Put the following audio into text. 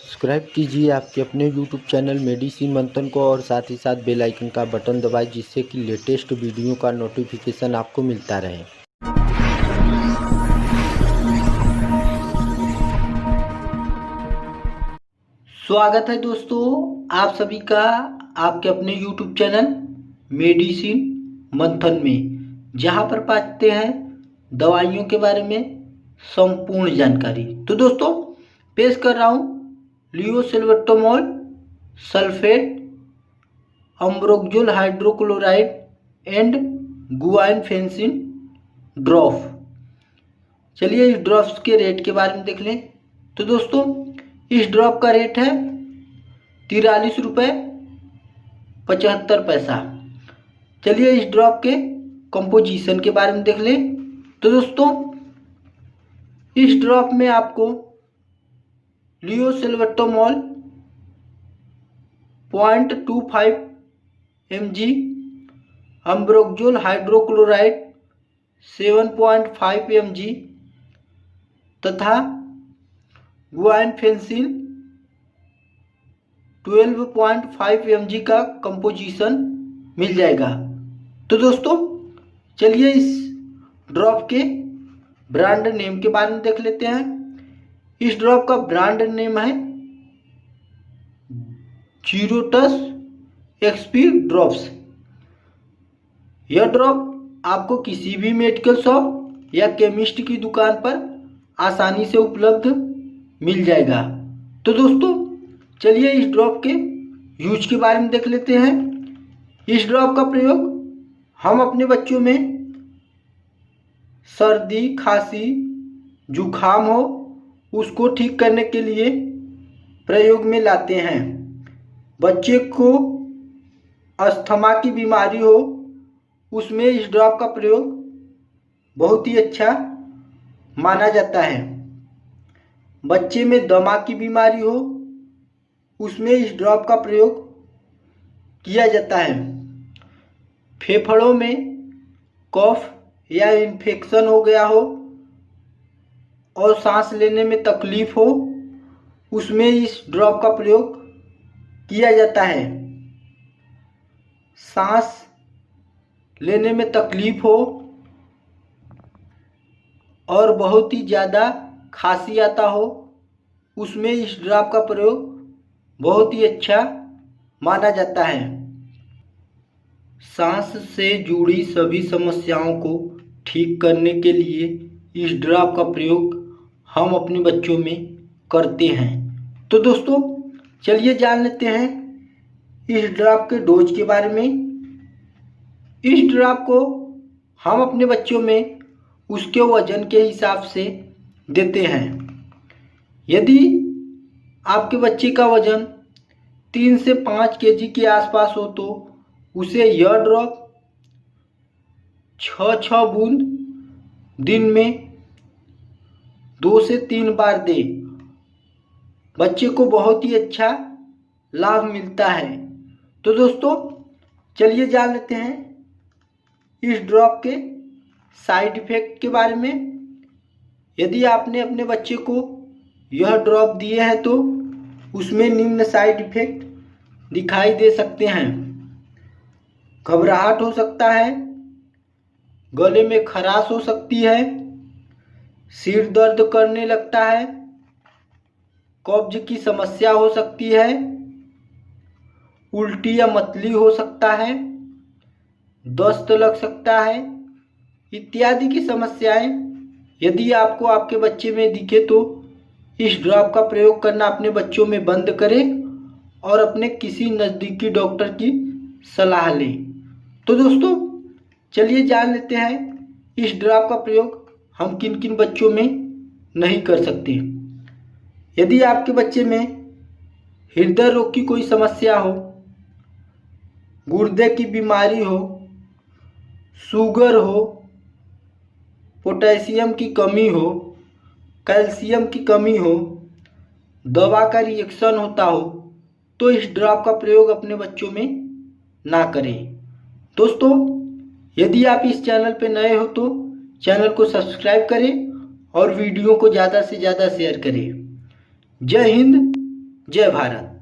Subscribe कीजिए आपके अपने यूट्यूब चैनल मेडिसिन मंथन को और साथ ही साथ बेल आइकन का बटन दबाएं जिससे कि लेटेस्ट वीडियो का नोटिफिकेशन आपको मिलता रहे। स्वागत है दोस्तों आप सभी का आपके अपने यूट्यूब चैनल मेडिसिन मंथन में, जहां पर पाते हैं दवाइयों के बारे में संपूर्ण जानकारी। तो दोस्तों पेश कर रहा हूं लियोसिल्वेट्रोमोल सल्फेट, अम्ब्रोक्सोल हाइड्रोक्लोराइड एंड गुआइनफेंसिन ड्रॉप। चलिए इस ड्रॉप्स के रेट के बारे में देख लें। तो दोस्तों इस ड्रॉप का रेट है 43 रुपये 75 पैसा। चलिए इस ड्रॉप के कंपोजिशन के बारे में देख लें। तो दोस्तों इस ड्रॉप में आपको लियोसिल्वेट्रोमोल 0.25 mg, अम्ब्रोक्सोल हाइड्रोक्लोराइड 7.5 mg तथा गुआइनफेंसिन 12.5 mg का कंपोजिशन मिल जाएगा। तो दोस्तों चलिए इस ड्रॉप के ब्रांड नेम के बारे में देख लेते हैं। इस ड्रॉप का ब्रांड नेम है जीरोटस एक्सपी ड्रॉप्स। यह ड्रॉप आपको किसी भी मेडिकल शॉप या केमिस्ट की दुकान पर आसानी से उपलब्ध मिल जाएगा। तो दोस्तों चलिए इस ड्रॉप के यूज के बारे में देख लेते हैं। इस ड्रॉप का प्रयोग हम अपने बच्चों में सर्दी खांसी जुखाम हो उसको ठीक करने के लिए प्रयोग में लाते हैं। बच्चे को अस्थमा की बीमारी हो उसमें इस ड्रॉप का प्रयोग बहुत ही अच्छा माना जाता है। बच्चे में दमा की बीमारी हो उसमें इस ड्रॉप का प्रयोग किया जाता है। फेफड़ों में कफ या इन्फेक्शन हो गया हो और सांस लेने में तकलीफ हो उसमें इस ड्रॉप का प्रयोग किया जाता है। सांस लेने में तकलीफ हो और बहुत ही ज़्यादा खांसी आता हो उसमें इस ड्रॉप का प्रयोग बहुत ही अच्छा माना जाता है। सांस से जुड़ी सभी समस्याओं को ठीक करने के लिए इस ड्रॉप का प्रयोग हम अपने बच्चों में करते हैं। तो दोस्तों चलिए जान लेते हैं इस ड्रॉप के डोज के बारे में। इस ड्रॉप को हम अपने बच्चों में उसके वजन के हिसाब से देते हैं। यदि आपके बच्चे का वजन 3 से 5 केजी के आसपास हो तो उसे यह ड्रॉप 6 बूंद दिन में 2 से 3 बार दे। बच्चे को बहुत ही अच्छा लाभ मिलता है। तो दोस्तों चलिए जान लेते हैं इस ड्रॉप के साइड इफेक्ट के बारे में। यदि आपने अपने बच्चे को यह ड्रॉप दिए हैं तो उसमें निम्न साइड इफेक्ट दिखाई दे सकते हैं। घबराहट हो सकता है, गले में खराश हो सकती है, सिर दर्द करने लगता है, कब्ज की समस्या हो सकती है, उल्टी या मतली हो सकता है, दस्त लग सकता है इत्यादि की समस्याएं यदि आपको आपके बच्चे में दिखे तो इस ड्रॉप का प्रयोग करना अपने बच्चों में बंद करें और अपने किसी नज़दीकी डॉक्टर की सलाह लें। तो दोस्तों चलिए जान लेते हैं इस ड्रॉप का प्रयोग हम किन किन बच्चों में नहीं कर सकते। यदि आपके बच्चे में हृदय रोग की कोई समस्या हो, गुर्दे की बीमारी हो, शुगर हो, पोटेशियम की कमी हो, कैल्शियम की कमी हो, दवा का रिएक्शन होता हो तो इस ड्रॉप का प्रयोग अपने बच्चों में ना करें। दोस्तों यदि आप इस चैनल पर नए हो तो चैनल को सब्सक्राइब करें और वीडियो को ज़्यादा से ज़्यादा शेयर करें। जय हिंद, जय भारत।